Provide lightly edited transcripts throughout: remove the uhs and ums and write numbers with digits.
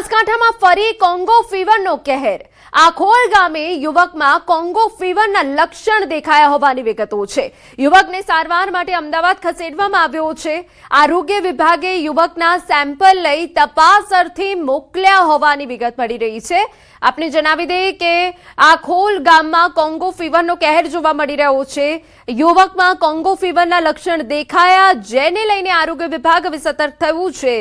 બનાસકાંઠામાં ફરી કોંગો ફીવરનો કહેર। આખોલ ગામે યુવકમાં કોંગો ફીવરના લક્ષણ દેખાયા હોવાની વિગતો છે। યુવકને સારવાર માટે અમદાવાદ ખસેડવામાં આવ્યો છે। આરોગ્ય વિભાગે યુવકના સેમ્પલ લઈ તપાસ અર્થે મોકલ્યા હોવાની વિગત મળી રહી છે। આપને જણાવી દઈએ કે આખોલ ગામમાં કોંગો ફીવરનો કહેર જોવા મળી રહ્યો છે। યુવકમાં કોંગો ફીવરના લક્ષણ દેખાયા, જેને લઈને આરોગ્ય વિભાગ હવે સતર્ક થયું છે।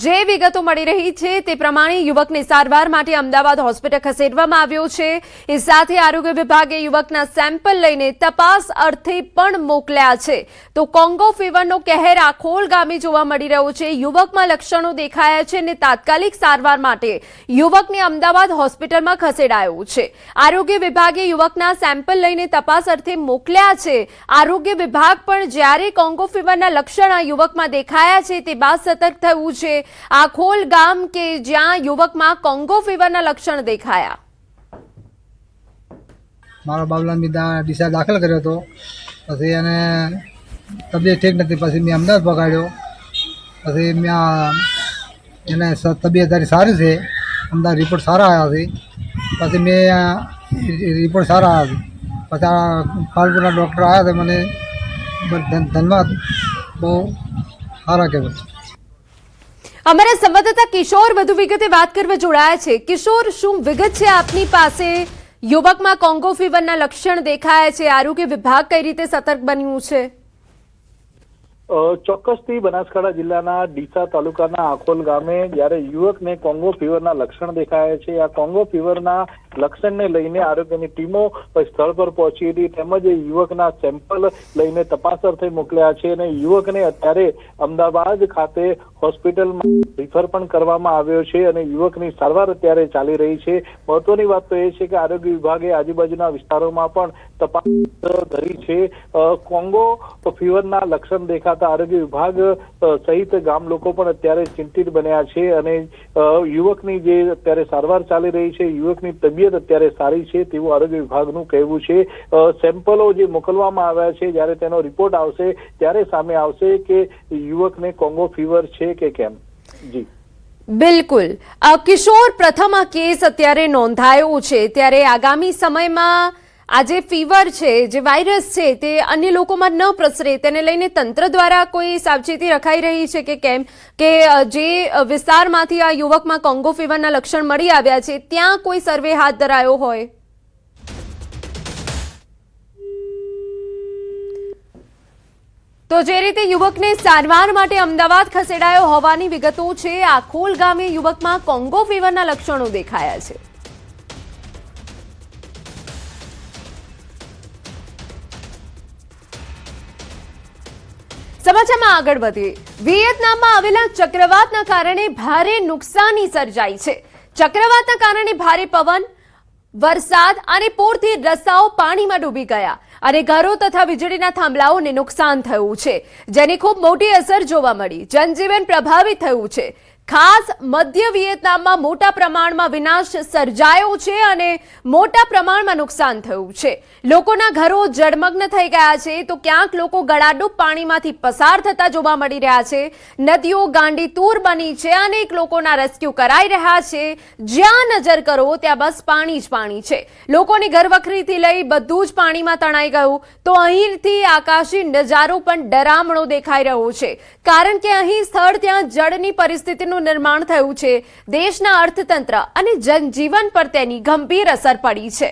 જે વિગતો મળી રહી છે તે પ્રમાણે યુવકને સારવાર માટે અમદાવાદ હોસ્પિટલ ખસેડવામાં આવ્યો છે। એ સાથે આરોગ્ય વિભાગે યુવકના સેમ્પલ લઈને તપાસ અર્થે પણ મોકલ્યા છે। તો કોંગો ફીવરનો કહેર આખોલ ગામે જોવા મળી રહ્યો છે। યુવકમાં લક્ષણો દેખાયા છે અને તાત્કાલિક સારવાર માટે યુવકને અમદાવાદ હોસ્પિટલમાં ખસેડાયો છે। આરોગ્ય વિભાગે યુવકના સેમ્પલ લઈને તપાસ અર્થે મોકલ્યા છે। આરોગ્ય વિભાગ પણ જ્યારે કોંગો ફીવરના લક્ષણ આ યુવકમાં દેખાયા છે તે બાદ સતર્ક થયું છે। આખોલ ગામ કે જ્યાં યુવકમાં કોંગો ફીવરના લક્ષણ દેખાયા। મારા બાબલાને ડીસા દાખલ કર્યો હતો, પછી એને તબિયત ઠીક નથી, પછી મેં અમદાવાદ પકડ્યો। પછી મેં એને તબિયત તારી સારી છે, અમદાવાદ રિપોર્ટ સારા આવ્યા છે। પછી મેં રિપોર્ટ સારા આવ્યા છે, પછી આ કાલપુરના ડૉક્ટર આવ્યા હતા, મને ધન્યવાદ, બહુ સારા કહેવાય। અમારા સંવાદદાતા કિશોર વધુ વિગતે વાત કરવા જોડાયા છે। કિશોર, શું વિગત છે આપની પાસે? યુવકમાં કોંગો ફીવરના લક્ષણ દેખાયા છે, આરોગ્ય વિભાગ કઈ રીતે સતર્ક બન્યું છે? ચોક્કસથી બનાસકાંઠા જિલ્લાના ડીસા તાલુકાના આખોલ ગામે જ્યારે યુવકને કોંગો ફીવરના લક્ષણ દેખાયા છે, આ કોંગો ફીવરના લક્ષણને લઈને આરોગ્યની ટીમો સ્થળ પર પહોંચી હતી, તેમજ યુવકના સેમ્પલ લઈને તપાસ અર્થે મોકલ્યા છે અને યુવકને અત્યારે અમદાવાદ ખાતે હોસ્પિટલમાં રિફર પણ કરવામાં આવ્યો છે અને યુવકની સારવાર અત્યારે ચાલી રહી છે। મહત્વની વાત તો એ છે કે આરોગ્ય વિભાગે આજુબાજુના વિસ્તારોમાં પણ તપાસ ધરી છે। કોંગો ફીવરના લક્ષણ દેખાતા આરોગ્ય વિભાગ સહિત ગામ લોકો પણ અત્યારે ચિંતિત બન્યા છે અને યુવકની જે અત્યારે સારવાર ચાલી રહી છે, યુવકની તબિયત અત્યારે સારી છે તેવું આરોગ્ય વિભાગનું કહેવું છે। સેમ્પલો જે મોકલવામાં આવ્યા છે, જ્યારે તેનો રિપોર્ટ આવશે ત્યારે સામે આવશે કે યુવકને કોંગો ફીવર છે કે કેમ। જી બિલકુલ કિશોર, પ્રથમ આ કેસ અત્યારે નોંધાયો છે, ત્યારે આગામી સમયમાં આ જે ફીવર છે, જે વાયરસ છે, તે અન્ય લોકોમાં ન પ્રસરે તેને લઈને તંત્ર દ્વારા કોઈ સાવચેતી રખાઈ રહી છે કે કેમ? કે જે વિસ્તારમાંથી આ યુવકમાં કોંગો ફીવરના લક્ષણ મળી આવ્યા છે ત્યાં કોઈ સર્વે હાથ ધરાયો હોય? તો જે રીતે યુવકને સારવાર માટે અમદાવાદ ખસેડાયો હોવાની વિગતો છે, આખોલ ગામે યુવકમાં કોંગો ફીવરના લક્ષણો દેખાયા છે। સમાચારમાં આગળ વધીએ। વિયેતનામમાં આવેલા ચક્રવાતના કારણે ભારે નુકસાની સર્જાઈ છે। ચક્રવાતના કારણે ભારે પવન, વરસાદ અને પૂરથી રસ્તાઓ પાણીમાં ડૂબી ગયા અને ઘરો તથા વીજળીના થાંભલાઓને નુકસાન થયું છે, જેની ખૂબ મોટી અસર જોવા મળી। જનજીવન પ્રભાવિત થયું છે। ખાસ મધ્ય વિયેતનામમાં મોટા પ્રમાણમાં વિનાશ સર્જાયો છે અને મોટા પ્રમાણમાં નુકસાન થયું છે। લોકોના ઘરો જળમગ્ન થઈ ગયા છે, તો ક્યાંક લોકો ગળાડૂબ પાણીમાંથી પસાર થતા જોવા મળી રહ્યા છે। નદીઓ ગાંડીતૂર બની છે, અનેક લોકોના રેસ્ક્યુ કરાઈ રહ્યા છે। જ્યાં નજર કરો ત્યાં બસ પાણી જ પાણી છે। લોકોની ઘરવખરીથી લઈ બધું જ પાણીમાં તણાઈ ગયું। તો અહીંથી આકાશી નજારો પણ ડરામણો દેખાઈ રહ્યો છે, કારણ કે અહીં સ્થળ ત્યાં જળની પરિસ્થિતિનું નિર્માણ થયું છે। દેશના અર્થતંત્ર અને જનજીવન પર તેની ગંભીર અસર પડી છે।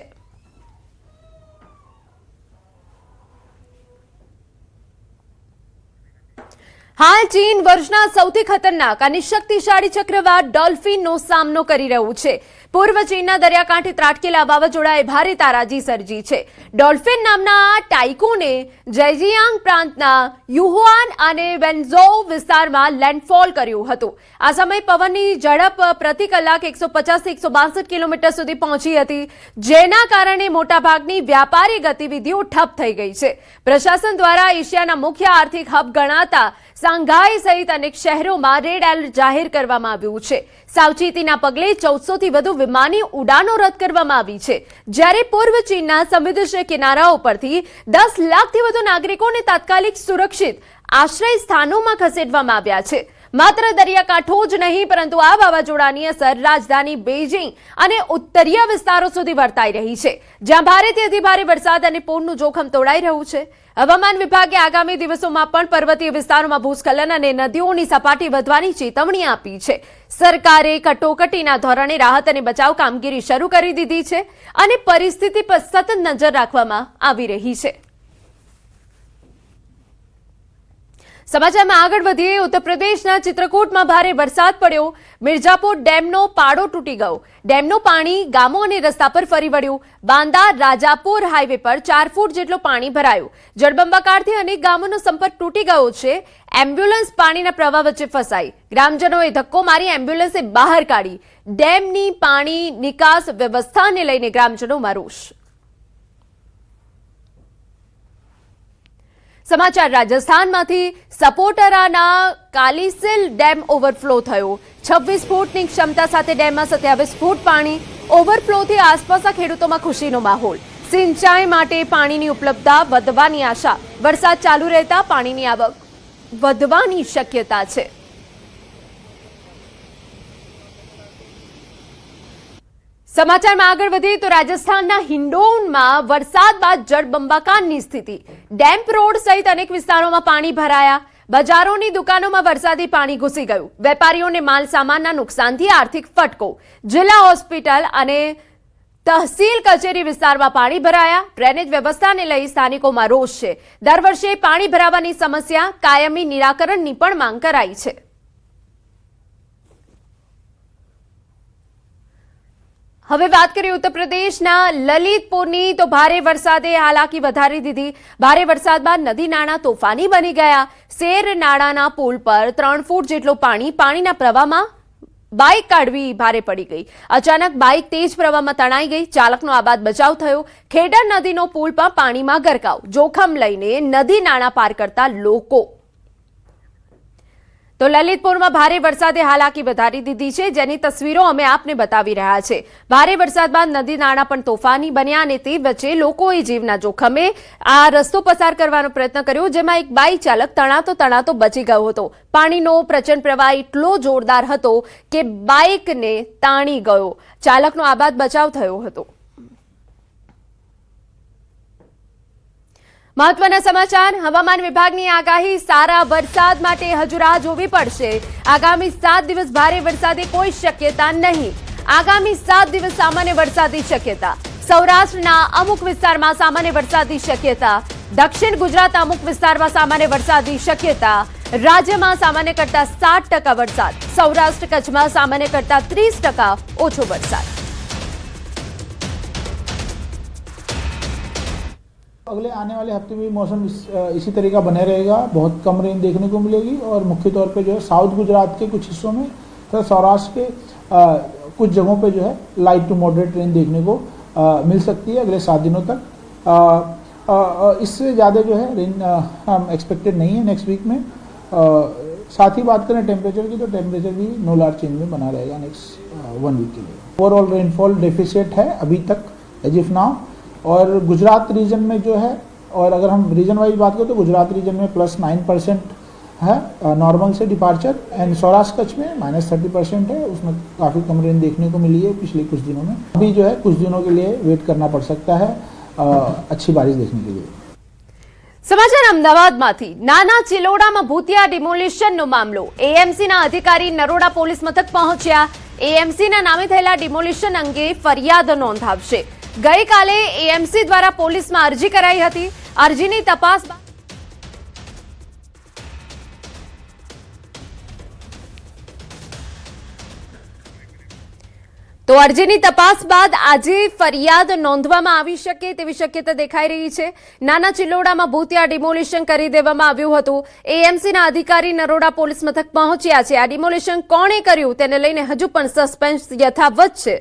હાલ ચીન વર્ષના સૌથી ખતરનાક અને શક્તિશાળી ચક્રવાત ડોલ્ફિનનો સામનો કરી રહ્યું છે। પૂર્વ ચીનના દરિયાકાંઠે ત્રાટકેલા વાવાઝોડાએ ભારે તારાજી સર્જી છે। ડોલ્ફિન નામના આ ટાઇકુને ઝેજિયાંગ પ્રાંતના યુહાન અને વેન્ઝોઉ વિસ્તારમાં લેન્ડફોલ કર્યું હતું। આ સમયે પવનની ઝડપ પ્રતિ કલાક 150 થી 162 કિલોમીટર સુધી પહોંચી હતી, જેના કારણે મોટાભાગની વ્યાપારી ગતિવિધિઓ ઠપ થઈ ગઈ છે। પ્રશાસન દ્વારા એશિયાના મુખ્ય આર્થિક હબ ગણાતા શાંઘાઈ સહિત અનેક શહેરોમાં રેડ એલર્ટ જાહેર કરવામાં આવ્યું છે। સાવચેતીના પગલે 1400 થી વધુ વિમાની ઉડાનો રદ કરવામાં આવી છે, જ્યારે પૂર્વ ચીનના સમુદ્ર કિનારાઓ પરથી 10 લાખથી વધુ નાગરિકોને તાત્કાલિક સુરક્ષિત આશ્રય સ્થાનોમાં ખસેડવામાં આવ્યા છે। માત્ર દરિયાકાંઠો જ નહીં પરંતુ આ વાવાઝોડાની અસર રાજધાની બેઇજિંગ અને ઉત્તરીય વિસ્તારો સુધી વર્તાઈ રહી છે, જ્યાં ભારેથી અતિભારે વરસાદ અને પૂરનું જોખમ તોડાઈ રહ્યું છે. હવામાન વિભાગે આગામી દિવસોમાં પણ પર્વતીય વિસ્તારોમાં ભૂસ્ખલન અને નદીઓની સપાટી વધવાની ચેતવણી આપી છે. સરકારે કટોકટીના ધોરણે રાહત અને બચાવ કામગીરી શરૂ કરી દીધી છે અને પરિસ્થિતિ પર સતત નજર રાખવામાં આવી રહી છે. સમાચારમાં આગળ વધીએ. ઉત્તર પ્રદેશના ચિત્રકૂટમાં ભારે વરસાદ પડ્યો. મિર્ઝાપુર ડેમનો પાડો તૂટી ગયો. ડેમનું પાણી ગામો અને રસ્તા પર ફરી વળ્યું. બાંદા રાજાપુર હાઈવે પર 4 ફૂટ જેટલું પાણી ભરાયું. જળબંબાકારથી અનેક ગામોનો સંપર્ક તૂટી ગયો છે. એમ્બ્યુલન્સ પાણીના પ્રવાહ વચ્ચે ફસાઈ. ગ્રામજનોએ ધક્કો મારી એમ્બ્યુલન્સને બહાર કાઢી. ડેમની પાણી નિકાસ વ્યવસ્થાને લઈને ગ્રામજનોમાં રોષ. સમાચાર રાજસ્થાનમાંથી. સપોટરાના કાલીસિલ ડેમ ઓવરફ્લો થયો. 26 ફૂટની ક્ષમતા સાથે ડેમમાં 27 ફૂટ પાણી. ઓવરફ્લોથી આસપાસના ખેડૂતોમાં ખુશીનો માહોલ. સિંચાઈ માટે પાણીની ઉપલબ્ધતા વધવાની આશા. વરસાદ ચાલુ રહેતા પાણીની આવક વધવાની શક્યતા છે. સમાચારમાં આગળ વધીએ તો રાજસ્થાનના હિંડોનમાં વરસાદ બાદ જળબંબાકારની સ્થિતિ. ડેમ્પ રોડ સહિત અનેક વિસ્તારોમાં પાણી ભરાયા. બજારોની દુકાનોમાં વરસાદી પાણી ઘૂસી ગયું. વેપારીઓને માલ સામાનના નુકસાનથી આર્થિક ફટકો. જિલ્લા હોસ્પિટલ અને તહસીલ કચેરી વિસ્તારમાં પાણી ભરાયા. ડ્રેનેજ વ્યવસ્થાને લઈ સ્થાનિકોમાં રોષ છે. દર વર્ષે પાણી ભરાવાની સમસ્યા કાયમી નિરાકરણની પણ માંગ કરાઈ છે. હવે વાત કરીએ ઉત્તર પ્રદેશના લલિતપુરની. તો ભારે વરસાદે હાલાકી વધારી દીધી. ભારે વરસાદ બાદ નદી નાળા તોફાની બની ગયા. શેર નાળાના પુલ પર 3 ફૂટ જેટલું પાણી. પાણીના પ્રવાહમાં બાઇક કાઢવી ભારે પડી ગઈ. અચાનક બાઇક તેજ પ્રવાહમાં તણાઈ ગઈ. ચાલકનો આબાદ બચાવ થયો. ખેડર નદીનો પુલ પણ પાણીમાં ગરકાવ. જોખમ લઈને નદી નાળા પાર કરતા લોકો. તો લલિતપુરમાં ભારે વરસાદે હાલાકી વધારી દીધી છે, જેની તસવીરો અમે આપને બતાવી રહ્યા છે. ભારે વરસાદ બાદ નદી નાળા પણ તોફાની બન્યા અને તે વચ્ચે લોકોએ જીવના જોખમે આ રસ્તો પસાર કરવાનો પ્રયત્ન કર્યો, જેમાં એક બાઇક ચાલક તણાતો બચી ગયો હતો. પાણીનો પ્રચંડ પ્રવાહ એટલો જોરદાર હતો કે બાઇકને તાણી ગયો. ચાલકનો આબાદ બચાવ થયો હતો. મહત્વના સમાચાર. હવામાન વિભાગની આગાહી. સારા વરસાદ માટે હજુ રાહ જોવી પડશે. આગામી 7 દિવસ ભારે વરસાદે કોઈ શક્યતા નહીં. આગામી 7 દિવસ સામાન્ય વરસાદની શક્યતા. સૌરાષ્ટ્રના અમુક વિસ્તારમાં સામાન્ય વરસાદની શક્યતા. દક્ષિણ ગુજરાતના અમુક વિસ્તારમાં સામાન્ય વરસાદની શક્યતા. રાજ્યમાં સામાન્ય કરતા 60% વરસાદ. સૌરાષ્ટ્ર કચ્છમાં સામાન્ય કરતા 30% ઓછો વરસાદ. अगले आने वाले हफ्ते में मौसम इसी तरह का बने रहेगा. बहुत कम रेंज देखने को मिलेगी और मुख्य तौर पे जो है साउथ गुजरात के कुछ हिस्सों में तथा सौराष्ट्र के कुछ जगहों पे जो है लाइट टू मॉडरेट रेंज देखने को मिल सकती है अगले 7 दिनों तक. इससे ज़्यादा जो है रेंज हम एक्सपेक्टेड नहीं है नेक्स्ट वीक में. साथ ही बात करें टेम्परेचर की, तो टेम्परेचर भी नो लार्ज चेंज में बना रहेगा नेक्स्ट 1 वीक के लिए. ओवरऑल रेनफॉल डेफिसिट है अभी तक एज इफ नाउ. और गुजरात रीजन में जो है, और अगर हम रीजन वाइज बात करें तो गुजरात रीजन में +9% है नॉर्मल से डिपार्चर. एंड सौराष्ट्र कच्छ में -30% है. उसमें काफ़ी कम रेंज देखने को मिली है पिछले कुछ दिनों में. अभी जो है कुछ दिनों के लिए वेट करना पड़ सकता है अच्छी बारिश देखने के लिए. સમાચાર અમદાવાદમાંથી. નાના ચિલોડામાં ભૂતિયા ડિમોલિશનનો મામલો. એએમસીના અધિકારી નરોડા પોલીસ મથક પહોંચ્યા. એએમસીના નામે થયેલા ડિમોલિશન અંગે ફરિયાદ નોંધાવશે. ગઈકાલે એએમસી દ્વારા પોલીસમાં અરજી કરાઈ હતી. અરજીની તપાસ બાદ આજે ફરિયાદ નોંધવામાં આવી શકે તેવી શક્યતા દેખાઈ રહી છે. નાના ચિલોડામાં ભૂતિયા ડિમોલિશન કરી દેવામાં આવ્યું હતું. એએમસીના અધિકારી નરોડા પોલીસ મથક પહોંચ્યા છે. આ ડિમોલિશન કોણે કર્યું તેને લઈને હજુ પણ સસ્પેન્સ યથાવત છે.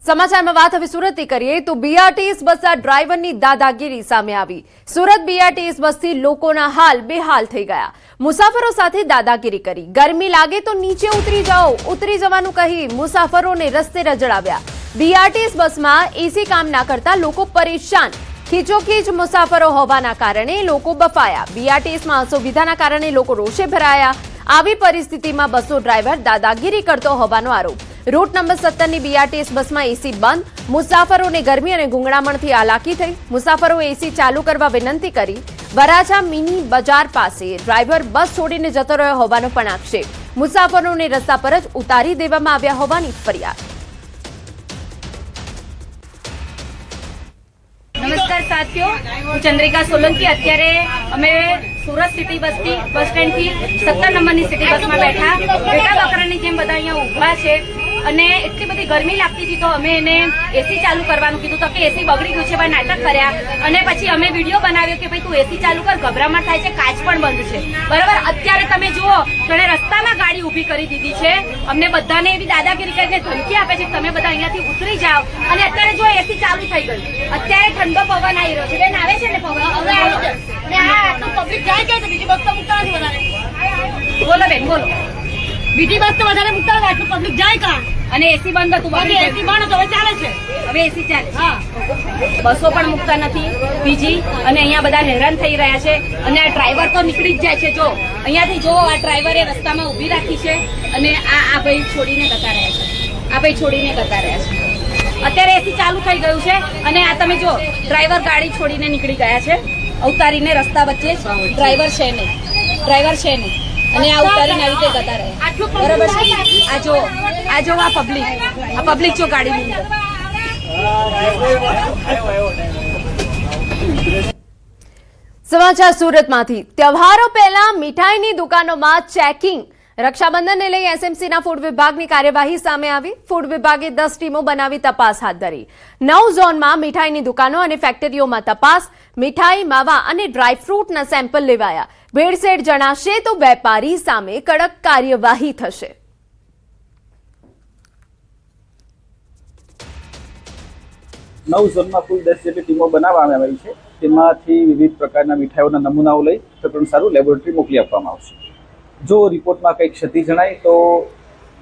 સમાચારમાં વાત હવે સુરતની કરીએ તો બીઆરટીએસ બસના ડ્રાઈવરની દાદાગીરી સામે આવી. સુરત બીઆરટીએસ બસથી લોકોના હાલ બેહાલ થઈ ગયા. મુસાફરો સાથે દાદાગીરી કરી. ગરમી લાગે તો નીચે ઉતરી જાઓ, ઉતરી જવાનું કહી મુસાફરોને રસ્તે રજડાવ્યા. બીઆરટીએસ બસમાં એસી કામ ના કરતા લોકો પરેશાન. ખીચોખીચ મુસાફરો હોવાના કારણે લોકો બફાયા. બીઆરટીએસમાં અસુવિધાના કારણે લોકો રોષે ભરાયા. આવી પરિસ્થિતિમાં બસો ડ્રાઈવર દાદાગીરી કરતો હોવાનો આરોપ. રૂટ નંબર 17 ની બીઆરટીએસ બસમાં એસી બંધ. મુસાફરોને ગરમી અને ગુંગળામણથી હાલાકી થઈ. મુસાફરોએ એસી ચાલુ કરવા વિનંતી કરી. વરાછા મિની બજાર પાસે ડ્રાઈવર બસ છોડીને જતો રહ્યો હોવાનો પણ આક્ષેપ. મુસાફરોને રસ્તા પર જ ઉતારી દેવામાં આવ્યા હોવાની ફરિયાદ. નમસ્કાર સાથીઓ, હું ચંદ્રિકા સોલંકી. અત્યારે અમે સુરત સિટી બસ સ્ટેન્ડથી 17 નંબરની સિટી બસમાં બેઠા બકરાની જેમ બધા અહીંયા ઊભા છે અને એટલી બધી ગરમી લાગતી હતી તો અમે એને એસી ચાલુ કરવાનું કીધું તો કે એસી બગડી ગયું છે, ભાઈ નાટક કર્યા અને પછી અમે વિડીયો બનાવ્યો કે ભાઈ તું એસી ચાલુ કર, ગભરામણ થાય છે, કાચ પણ બંધ છે, બરાબર. અત્યારે તમે જુઓ તો એને રસ્તામાં ગાડી ઊભી કરી દીધી છે. અમને બધાને એવી દાદાગીરી કરીને ધમકી આપે છે કે તમે બધા અહીંયાથી ઉતરી જાઓ અને અત્યારે જો એસી ચાલુ થઈ ગયું. અત્યારે ઠંડો પવન આવી રહ્યો છે. બેન આવે છે ને પવન હવે આવી છે ને આ તો પબ્લિક જાય છે, બીજી બસ તો મૂકતા નથી વધારે. બોલો બેન બોલો. બીજી બસ તો વધારે મૂકતા નથી, આટલું પબ્લિક જાય કા અને એસી બંધ હતું. એસી બંધ હતું, હવે ચાલે છે, હવે એસી ચાલે. હા, બસો પણ મૂકતા નથી બીજી અને અહીંયા બધા હેરાન થઈ રહ્યા છે અને આ ડ્રાઈવર તો નીકળી જ જાય છે. જો અહીંયાથી જો આ ડ્રાઈવરે રસ્તામાં ઊભી રાખી છે અને આ ભાઈ છોડીને જતા રહ્યા છે. આ ભાઈ છોડીને જતા રહ્યા છે. અત્યારે એસી ચાલુ થઈ ગયું છે અને આ તમે જો ડ્રાઈવર ગાડી છોડીને નીકળી ગયા છે. ઉતારીને રસ્તા વચ્ચે ડ્રાઈવર છે નહીં અને આ ઉતારીને આવી રીતે જતા રહે. બરાબર છે. આ જો આ પબ્લિક જો ગાડી સમાચાર સુરતમાંથી. તહેવારો પહેલા મીઠાઈની દુકાનોમાં ચેકિંગ. રક્ષાબંધનને લઈ એસએમસીના ફૂડ વિભાગની કાર્યવાહી સામે આવી. ફૂડ વિભાગે 10 ટીમો બનાવી તપાસ હાથ ધરી. 9 ઝોનમાં મીઠાઈની દુકાનો અને ફેક્ટરીઓમાં તપાસ. મીઠાઈ, માવા અને ડ્રાયફ્રૂટના સેમ્પલ લેવાયા. ભેળસેળ જણાશે તો વેપારી સામે કડક કાર્યવાહી થશે. નવ ઝોનમાં કુલ 10 જેટલી ટીમો બનાવવામાં આવી છે. તેમાંથી વિવિધ પ્રકારના મીઠાઈઓના નમૂનાઓ લઈ પ્રકરણસારું લેબોરેટરી મોકલી આપવામાં આવશે. જો રિપોર્ટમાં કંઈક ક્ષતિ જણાય તો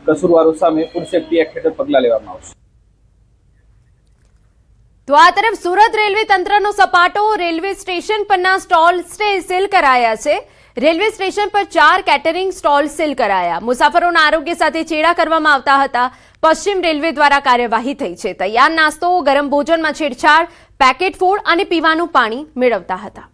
કસૂરવારો સામે ફૂડ સેફ્ટી એક્ટ હેઠળ પગલાં લેવામાં આવશે. તો આ તરફ સુરત રેલવે તંત્રનો સપાટો. રેલવે સ્ટેશન પરના સ્ટોલ સીલ કરાયા છે. રેલવે સ્ટેશન પર 4 કેટરિંગ સ્ટોલ સીલ કરાયા. મુસાફરોના આરોગ્ય સાથે ચેડા કરવામાં આવતા હતા. પશ્ચિમ રેલવે દ્વારા કાર્યવાહી થઈ છે. તૈયાર નાસ્તો, ગરમ ભોજનમાં છેડછાડ, પેકેટ ફૂડ અને પીવાનું પાણી મેળવતા હતા.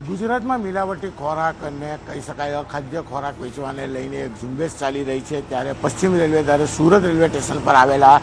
ગુજરાતમાં મિલાવટી ખોરાક અને કહી શકાય અખાદ્ય ખોરાક વેચવાને લઈને એક ઝુંબેશ ચાલી રહી છે. ત્યારે પશ્ચિમ રેલવે દ્વારા સુરત રેલવે સ્ટેશન પર આવેલા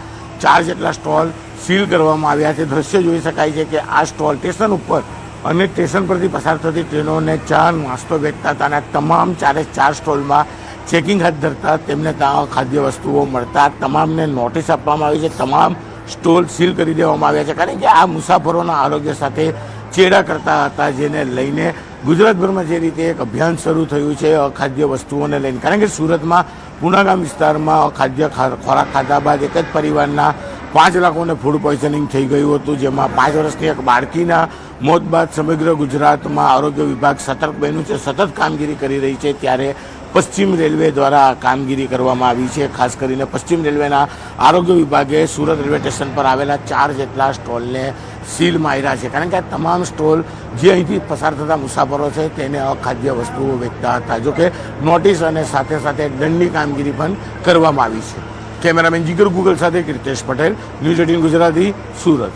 4 જેટલા સ્ટોલ સીલ કરવામાં આવ્યા છે. દ્રશ્ય જોઈ શકાય છે કે આ સ્ટોલ સ્ટેશન ઉપર અને સ્ટેશન પરથી પસાર થતી ટ્રેનોને ચા નાસ્તો વેચતા હતા અને તમામ 4 સ્ટોલમાં ચેકિંગ હાથ ધરતા તેમને ત્યાં ખાદ્ય વસ્તુઓ મળતા તમામને નોટિસ આપવામાં આવી છે. તમામ સ્ટોલ સીલ કરી દેવામાં આવ્યા છે કારણ કે આ મુસાફરોના આરોગ્ય સાથે ચેડા કરતા હતા, જેને લઈને ગુજરાતભરમાં જે રીતે એક અભિયાન શરૂ થયું છે અખાદ્ય વસ્તુઓને લઈને. કારણ કે સુરતમાં પુનાગામ વિસ્તારમાં અખાદ્ય ખોરાક ખાધા બાદ એક જ પરિવારના 5 લોકોને ફૂડ પોઈઝનિંગ થઈ ગયું હતું, જેમાં 5 વર્ષની એક બાળકીના મોત બાદ સમગ્ર ગુજરાતમાં આરોગ્ય વિભાગ સતર્ક બન્યું છે, સતત કામગીરી કરી રહી છે. ત્યારે પશ્ચિમ રેલવે દ્વારા કામગીરી કરવામાં આવી છે. ખાસ કરીને પશ્ચિમ રેલવેના આરોગ્ય વિભાગે સુરત રેલવે સ્ટેશન પર આવેલા 4 જેટલા સ્ટોલને સીલ માર્યા છે કારણ કે આ તમામ સ્ટોલ જે અહીંથી પસાર થતા મુસાફરો છે તેને અખાદ્ય વસ્તુઓ વેચતા હતા. જોકે નોટિસ અને સાથે સાથે દંડની કામગીરી પણ કરવામાં આવી છે. કેમેરામેન જીગર ગુગલ સાથે કીર્તેશ પટેલ, ન્યૂઝ 18 ગુજરાતી, સુરત.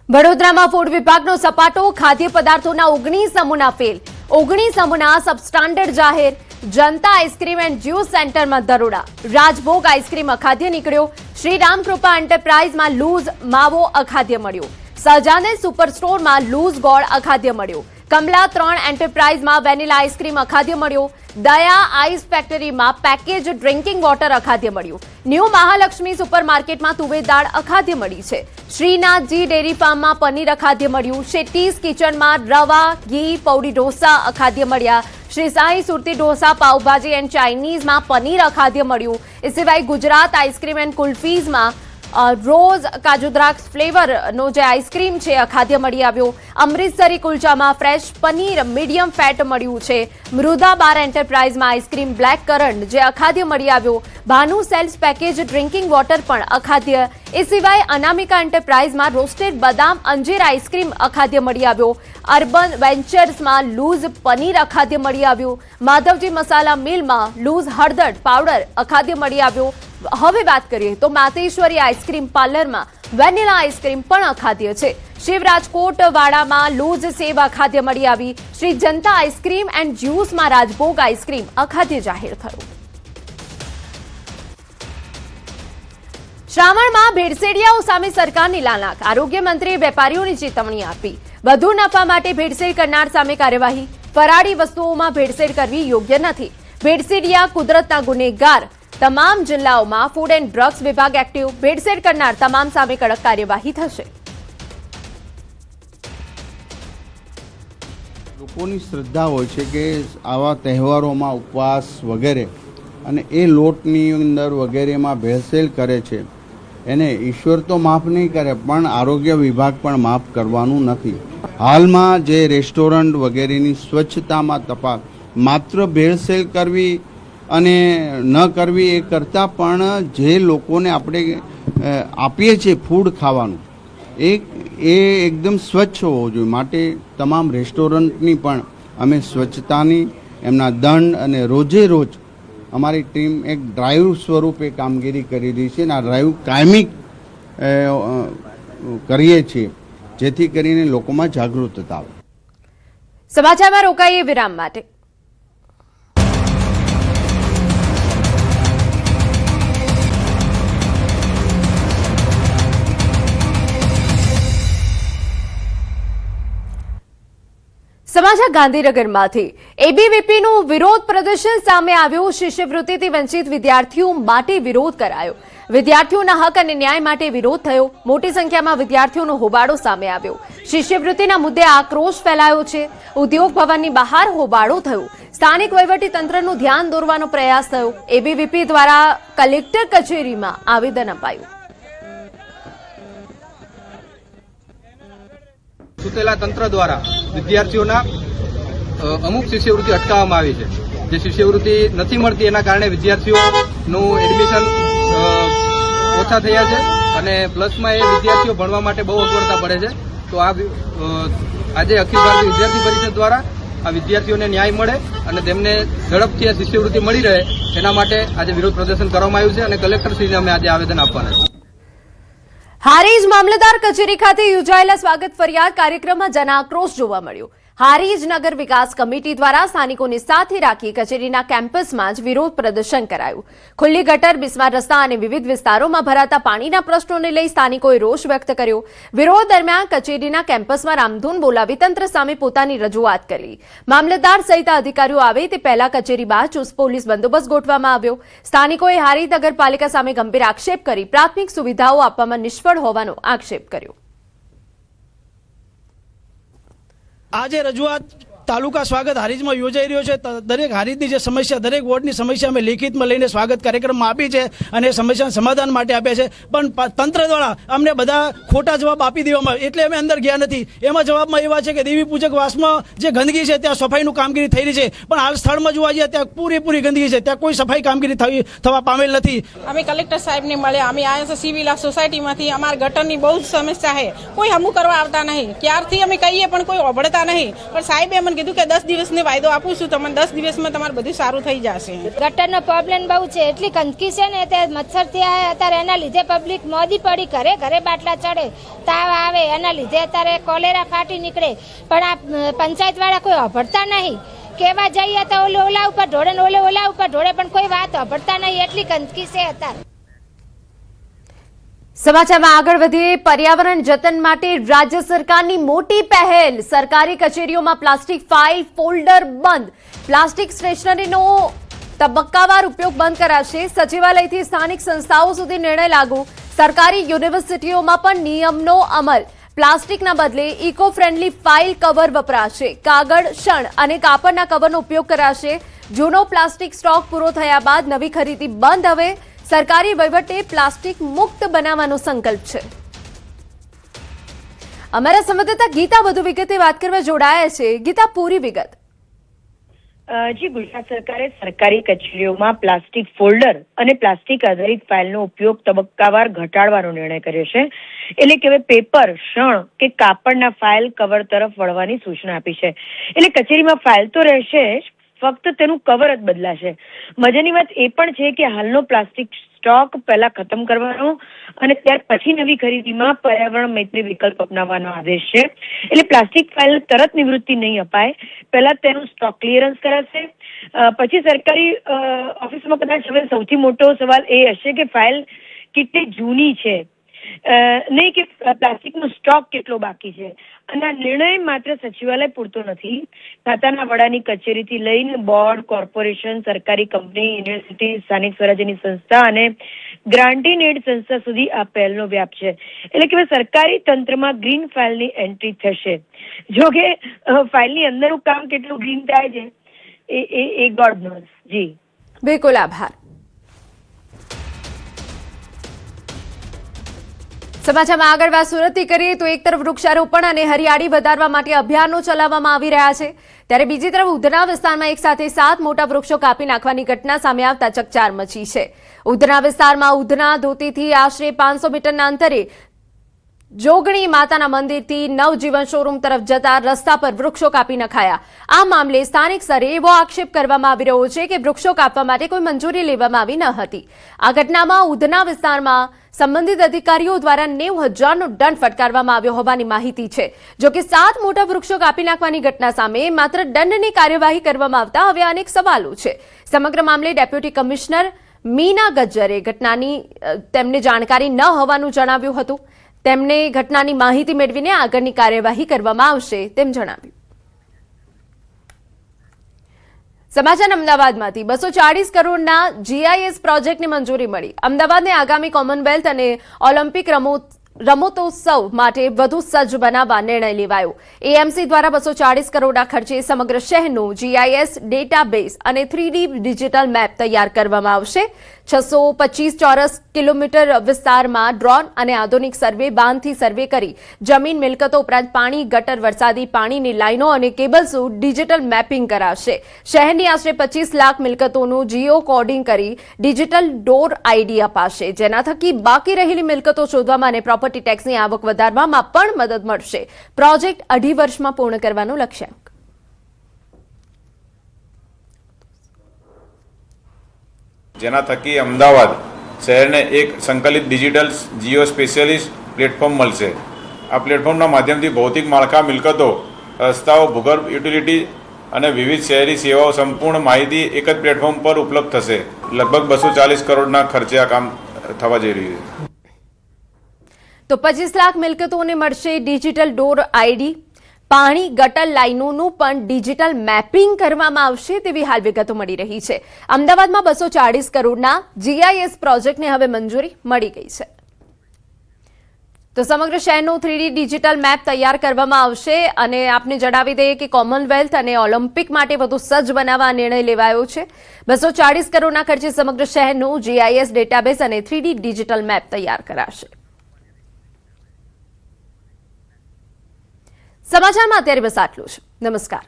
વડોદરામાં ફૂડ વિભાગનો સપાટો. ખાદ્ય પદાર્થોના 19 નમૂના ફેલ. 19 નમૂના સબસ્ટાન્ડર્ડ જાહેર. જનતા આઈસ્ક્રીમ એન્ડ જ્યુસ સેન્ટરમાં દરોડા. રાજભોગ આઈસ્ક્રીમ અખાદ્ય નીકળ્યો. શ્રી રામકૃપા એન્ટરપ્રાઇઝમાં લૂઝ માવો અખાદ્ય મળ્યો. સજાને સુપર સ્ટોરમાં લૂઝ ગોળ અખાદ્ય મળ્યો. કમલા 3 એન્ટરપ્રાઇઝમાં વેનીલા આઈસ્ક્રીમ અખાદ્ય મળ્યો. દયા આઈસ ફેક્ટરીમાં પેકેજ ડ્રિંકિંગ વોટર અખાદ્ય મળ્યું. ન્યૂ મહાલક્ષ્મી સુપરમાર્કેટમાં તુવેર દાળ અખાદ્ય મળી છે. શ્રીનાથજી ડેરી ફાર્મમાં પનીર અખાદ્ય મળ્યું. શેટ્ટીઝ કિચનમાં રવા, ઘી, પૌડી ઢોસા અખાદ્ય મળ્યા. શ્રી સાંઈ સુરતી ઢોસા, પાવભાજી એન્ડ ચાઇનીઝમાં પનીર અખાદ્ય મળ્યું. એ સિવાય ગુજરાત આઈસ્ક્રીમ એન્ડ કુલ્ફીઝમાં રોઝ કાજુ દ્રાક્ષ ફ્લેવરનો જે આઈસ્ક્રીમ છે અખાદ્ય મળી આવ્યો. અમૃતસરી કુલચામાં ફ્રેશ પનીર મીડિયમ ફેટ મળ્યું છે. મૃદા બાર એન્ટરપ્રાઇઝમાં આઈસ્ક્રીમ બ્લેક કરંટ જે અખાદ્ય મળી આવ્યો. Bhanu sales package drinking water પણ અખાદ્ય. એ સિવાય અનામિકા એન્ટરપ્રાઇઝમાં રોસ્ટેડ બદામ અંજીર આઈસ્ક્રીમ અખાદ્ય મળી આવ્યો. અર્બન વેન્ચર્સમાં લૂઝ પનીર અખાદ્ય મળી આવ્યું. માધવજી મસાલા મિલમાં લૂઝ હળદર પાવડર અખાદ્ય મળી આવ્યો. હવે વાત કરીએ તો માતેશ્વરી આઈસ્ક્રીમ પાર્લરમાં વેનિલા આઈસ્ક્રીમ પણ અખાદ્ય છે. શિવરાજકોટ વાડામાં લૂઝ સેવ અખાદ્ય મળી આવી. શ્રી જનતા આઈસ્ક્રીમ એન્ડ જ્યુસમાં રાજભોગ આઈસ્ક્રીમ અખાદ્ય જાહેર થયું. શ્રાવણમાં ભેળસેડિયાઓ સામે સરકારની લાલાક. આરોગ્ય મંત્રીએ વેપારીઓની ચેતવણી આપી. વધુ નફા માટે ભેળસેળ કરનાર સામે કાર્યવાહી. ફરાળી વસ્તુઓમાં ભેળસેળ કરવી યોગ્ય નથી. ભેળસેડિયા કુદરતના ગુનેગાર. તમામ જિલ્લાઓમાં ફૂડ એન્ડ ડ્રગ્સ વિભાગ એક્ટિવ. ભેળસેળ કરનાર તમામ સામે કડક કાર્યવાહી થશે. લોકોની શ્રદ્ધા હોય છે કે આવા તહેવારોમાં ઉપવાસ વગેરે અને એ લોટની અંદર વગેરેમાં ભેળસેળ કરે છે એને ઈશ્વર તો માફ નહીં કરે પણ આરોગ્ય વિભાગ પણ માફ કરવાનું નથી. હાલમાં જે રેસ્ટોરન્ટ વગેરેની સ્વચ્છતામાં તપાસ, માત્ર ભેળસેળ કરવી અને ન કરવી એ કરતાં પણ જે લોકોને આપણે આપીએ છીએ ફૂડ ખાવાનું એ એકદમ સ્વચ્છ હોવો જોઈએ. માટે તમામ રેસ્ટોરન્ટની પણ અમે સ્વચ્છતાની એમના દંડ અને રોજે રોજ અમારી ટીમ એક ડ્રાઈવ સ્વરૂપે કામગીરી કરી રહી છે અને આ ડ્રાઈવ કાયમી કરીએ છીએ જેથી કરીને લોકોમાં જાગૃતતા આવે. સમાચારમાં રોકાઈએ વિરામ માટે. સમાચાર ગાંધીનગરમાંથી. એબીવીપીનું વિરોધ પ્રદર્શન સામે આવ્યું. શિષ્યવૃત્તિથી વંચિત વિદ્યાર્થીઓ માટે વિરોધ કરાયો. વિદ્યાર્થીઓના હક અને ન્યાય માટે વિરોધ થયો. મોટી સંખ્યામાં વિદ્યાર્થીઓનો હોબાળો સામે આવ્યો. શિષ્યવૃત્તિના મુદ્દે આક્રોશ ફેલાયો છે. ઉદ્યોગ ભવનની બહાર હોબાળો થયો. સ્થાનિક વહીવટી તંત્રનું ધ્યાન દોરવાનો પ્રયાસ થયો. એબીવીપી દ્વારા કલેક્ટર કચેરીમાં આવેદન અપાયું. સુતેલા તંત્ર દ્વારા વિદ્યાર્થીઓના અમુક શિષ્યવૃત્તિ અટકાવવામાં આવી છે. જે શિષ્યવૃત્તિ નથી મળતી એના કારણે વિદ્યાર્થીઓનું એડમિશન ઓછા થયા છે અને પ્લસમાં એ વિદ્યાર્થીઓ ભણવા માટે બહુ અગવડતા પડે છે. તો આજે અખિલ ભારતીય વિદ્યાર્થી પરિષદ દ્વારા આ વિદ્યાર્થીઓને ન્યાય મળે અને તેમને ઝડપથી આ શિષ્યવૃત્તિ મળી રહે એના માટે આજે વિરોધ પ્રદર્શન કરવામાં આવ્યું છે અને કલેક્ટરશ્રીને અમે આજે આવેદન આપવાના છે. હારીજ મામલતદાર કચેરી ખાતે યોજાયેલા સ્વાગત ફરિયાદ કાર્યક્રમમાં જનાક્રોશ જોવા મળ્યો. હારીજ નગર વિકાસ કમિટી દ્વારા સ્થાનિકોને સાથે રાખી કચેરીના કેમ્પસમાં જ વિરોધ પ્રદર્શન કરાયું. ખુલ્લી ગટર, બિસ્માર રસ્તા અને વિવિધ વિસ્તારોમાં ભરાતા પાણીના પ્રશ્નોને લઈ સ્થાનિકોએ રોષ વ્યક્ત કર્યો. વિરોધ દરમિયાન કચેરીના કેમ્પસમાં રામધૂન બોલાવી તંત્ર સામે પોતાની રજૂઆત કરી. મામલતદાર સહિત અધિકારીઓ આવે તે પહેલા કચેરી બહાર ચુસ્ત પોલીસ બંદોબસ્ત ગોઠવવામાં આવ્યો. સ્થાનિકોએ હારીજ નગરપાલિકા સામે ગંભીર આક્ષેપ કરી પ્રાથમિક સુવિધાઓ આપવામાં નિષ્ફળ હોવાનો આક્ષેપ કર્યો. આજે રજૂઆત તાલુકા સ્વાગત હારીજમાં યોજાઈ રહ્યો છે. દરેક હારીજની જે સમસ્યા, દરેક વોર્ડની સમસ્યા અમે લેખિતમાં લઈને સ્વાગત કાર્યક્રમમાં આપી છે અને સમસ્યાના સમાધાન માટે આપ્યા છે. પણ તંત્ર દ્વારા અમને બધા ખોટા જવાબ આપી દેવામાં આવે એટલે અમે અંદર ગયા નથી. એમાં જવાબમાં એવા છે કે દેવી પૂજક વાસમાં જે ગંદકી છે ત્યાં સફાઈનું કામગીરી થઈ રહી છે, પણ હાલ સ્થળમાં જોવા જઈએ ત્યાં પૂરેપૂરી ગંદકી છે, ત્યાં કોઈ સફાઈ કામગીરી થવા પામેલ નથી. અમે કલેક્ટર સાહેબને મળ્યા, અમે આવ્યા છે સિવિલ સોસાયટીમાંથી. અમારા ગટરની બહુ જ સમસ્યા છે, કોઈ હમું કરવા આવતા નહીં. ક્યારથી અમે કહીએ પણ કોઈ ઓભળતા નહીં. પણ સાહેબે અમને કીધું કે 10 દિવસનો વાયદો આપું છું, તમને 10 દિવસમાં તમારું બધું સારું થઈ જશે. ગટરનો પ્રોબ્લેમ બહુ છે, એટલી ગંદકી છે ને તે મચ્છર થયા અત્યારે એના લીધે પબ્લિક મોદી પડી, ઘરે ઘરે બાટલા ચડે, તાવ આવે, એના લીધે અત્યારે કોલેરા ફાટી નીકળે. પણ આ પંચાયત વાળા કોઈ અભડતા નહીં. કેવા જઈએ તો ઓલા ઉપર ઢોળે ને ઓલા ઉપર ઢોળે, પણ કોઈ વાત અભડતા નહીં. એટલી ગંદકી છે અત્યારે. સમાચારમાં આગળ વધીએ. પર્યાવરણ જતન માટે રાજ્ય સરકારની મોટી પહેલ. સરકારી કચેરીઓમાં પ્લાસ્ટિક ફાઇલ ફોલ્ડર બંધ. પ્લાસ્ટિક સ્ટેશનરીનો તબક્કાવાર ઉપયોગ બંધ કરાશે. સચિવાલયથી સ્થાનિક સંસ્થાઓ સુધી નિર્ણય લાગુ. સરકારી યુનિવર્સિટીઓમાં પણ નિયમનો અમલ. પ્લાસ્ટિકના બદલે ઇકો ફ્રેન્ડલી ફાઇલ કવર વપરાશે. કાગળ, શણ અને કાપડના કવરનો ઉપયોગ કરાશે. જૂનો પ્લાસ્ટિક સ્ટોક પૂરો થયા બાદ નવી ખરીદી બંધ. હવે સરકારી વહીવટે પ્લાસ્ટિક મુક્ત બનાવવાનો સંકલ્પ છે. અમારા સંવાદદાતા ગીતા વધુ વિગતે વાત કરવા જોડાયા છે. ગીતા, પૂરી વિગત. જે ગુજરાત સરકારે સરકારી કચેરીઓમાં પ્લાસ્ટિક ફોલ્ડર અને પ્લાસ્ટિક આધારિત ફાઇલનો ઉપયોગ તબક્કાવાર ઘટાડવાનો નિર્ણય કર્યો છે. એટલે કે હવે પેપર, શણ કે કાપડના ફાઇલ કવર તરફ વળવાની સૂચના આપી છે. એટલે કચેરીમાં ફાઇલ તો રહેશે જ, ફક્ત તેનું કવર જ બદલાશે. મજાની વાત એ પણ છે કે હાલનો પ્લાસ્ટિક સ્ટોક પહેલા ખતમ કરવાનો અને ત્યાર પછી નવી ખરીદીમાં પર્યાવરણ મૈત્રી વિકલ્પ અપનાવવાનો આદેશ છે. એટલે પ્લાસ્ટિક ફાઇલ તરત નિવૃત્તિ નહીં અપાય, પહેલા તેનું સ્ટોક ક્લિયરન્સ કરાશે. પછી સરકારી ઓફિસમાં કદાચ હવે સૌથી મોટો સવાલ એ હશે કે ફાઇલ કેટલી જૂની છે, નહીં કે પ્લાસ્ટિકનો સ્ટોક કેટલો બાકી છે. અને આ નિર્ણય માત્ર સચિવાલય પૂરતો નથી. ખાતાના વડાની કચેરીથી લઈને બોર્ડ, કોર્પોરેશન, સરકારી કંપની, યુનિવર્સિટી, સ્થાનિક સ્વરાજ્યની સંસ્થા અને ગ્રાન્ટીન એડ સંસ્થા સુધી આ પહેલનો વ્યાપ છે. એટલે કે સરકારી તંત્રમાં ગ્રીન ફાઇલની એન્ટ્રી થશે. જો કે ફાઇલની અંદરનું કામ કેટલું ગ્રીન થાય છે એ ગોડ નોઝ. જી બિલકુલ, આભાર. સમાચારમાં આગળ વાત સુરતથી કરીએ તો એક તરફ વૃક્ષારોપણ અને હરિયાળી વધારવા માટે અભિયાનો ચલાવવામાં આવી રહ્યા છે, ત્યારે બીજી તરફ ઉધના વિસ્તારમાં એક સાથે 7 મોટા વૃક્ષો કાપી નાખવાની ઘટના સામે આવતા ચકચાર મચી છે. ઉધના વિસ્તારમાં ઉધના ધોતીથી આશરે 500 મીટરના અંતરે જોગણી માતાના મંદિરથી નવજીવન શોરૂમ તરફ જતા રસ્તા પર વૃક્ષો કાપી નખાયા. આ મામલે સ્થાનિક સ્તરે એવો આક્ષેપ કરવામાં આવી રહ્યો છે કે વૃક્ષો કાપવા માટે કોઈ મંજૂરી લેવામાં આવી ન હતી. આ ઘટનામાં ઉધના વિસ્તારમાં સંબંધિત અધિકારીઓ દ્વારા 90,000નો દંડ ફટકારવામાં આવ્યો હોવાની માહિતી છે. જોકે 7 મોટા વૃક્ષો કાપી નાખવાની ઘટના સામે માત્ર દંડની કાર્યવાહી કરવામાં આવતા હવે અનેક સવાલો છે. સમગ્ર મામલે ડેપ્યુટી કમિશનર મીના ગજ્જરે ઘટનાની તેમને જાણકારી ન હોવાનું જણાવ્યું હતું. તેમણે ઘટનાની માહિતી મેળવીને આગળની કાર્યવાહી કરવામાં આવશે તેમ જણાવ્યું. સમાચાર અમદાવાદમાંથી 240 કરોડના GIS પ્રોજેક્ટની મંજૂરી મળી. અમદાવાદને આગામી કોમનવેલ્થ અને ઓલિમ્પિક રમતોત્સવ માટે વધુ સજ્જ બનાવવા નિર્ણય લેવાયો. AMC દ્વારા 240 કરોડના ખર્ચે સમગ્ર શહેરનું GIS ડેટાબેઝ અને 3D ડિજિટલ મેપ તૈયાર કરવામાં આવશે. 625 ચોરસ કિલોમીટર વિસ્તારમાં ડ્રોન અને આધુનિક સર્વે બાંધથી સર્વે કરી જમીન, મિલકતો ઉપરાંત પાણી, ગટર, વરસાદી પાણીની લાઈનો અને કેબલ્સનું ડિજિટલ મેપિંગ કરાશે. શહેરની આશરે 25 લાખ મિલકતોનું જીઓ કોડિંગ કરી ડિજિટલ ડોર ID અપાશે, જેના થકી બાકી રહેલી મિલકતો શોધવામાં અને પ્રોપર્ટી ટેક્સની આવક વધારવામાં પણ મદદ મળશે. પ્રોજેક્ટ 2.5 વર્ષમાં પૂર્ણ કરવાનું લક્ષ્યાંક. જેના થકી અમદાવાદ શહેરને એક સંકલિત ડિજિટલ જીઓ સ્પેશિયલિસ્ટ પ્લેટફોર્મ મળશે. આ પ્લેટફોર્મના માધ્યમથી ભૌતિક માળખા, મિલકતો, રસ્તાઓ, ભૂગર્ભ યુટિલિટી અને વિવિધ શહેરી સેવાઓ સંપૂર્ણ માહિતી એક જ પ્લેટફોર્મ પર ઉપલબ્ધ થશે. લગભગ 240 કરોડના ખર્ચે આ કામ થવા જઈ રહ્યું છે. તો 25 લાખ મિલકતોને મળશે ડિજિટલ ડોર ID. પાણી, ગટર લાઈનોનું પણ ડિજિટલ મેપિંગ કરવામાં આવશે તેવી હાલ વિગતો મળી રહી છે. અમદાવાદમાં 240 કરોડના GIS પ્રોજેક્ટને હવે મંજૂરી મળી ગઈ છે. તો સમગ્ર શહેરનું 3D ડિજિટલ મેપ તૈયાર કરવામાં આવશે અને આપને જણાવી દઈએ કે કોમનવેલ્થ અને ઓલિમ્પિક માટે વધુ સજ્જ બનાવવા નિર્ણય લેવાયો છે. 240 કરોડના ખર્ચે સમગ્ર શહેરનું GIS ડેટાબેઝ અને 3D ડિજિટલ મેપ તૈયાર કરાશે. સમાચારમાં અત્યારે બસ આટલું છે. નમસ્કાર.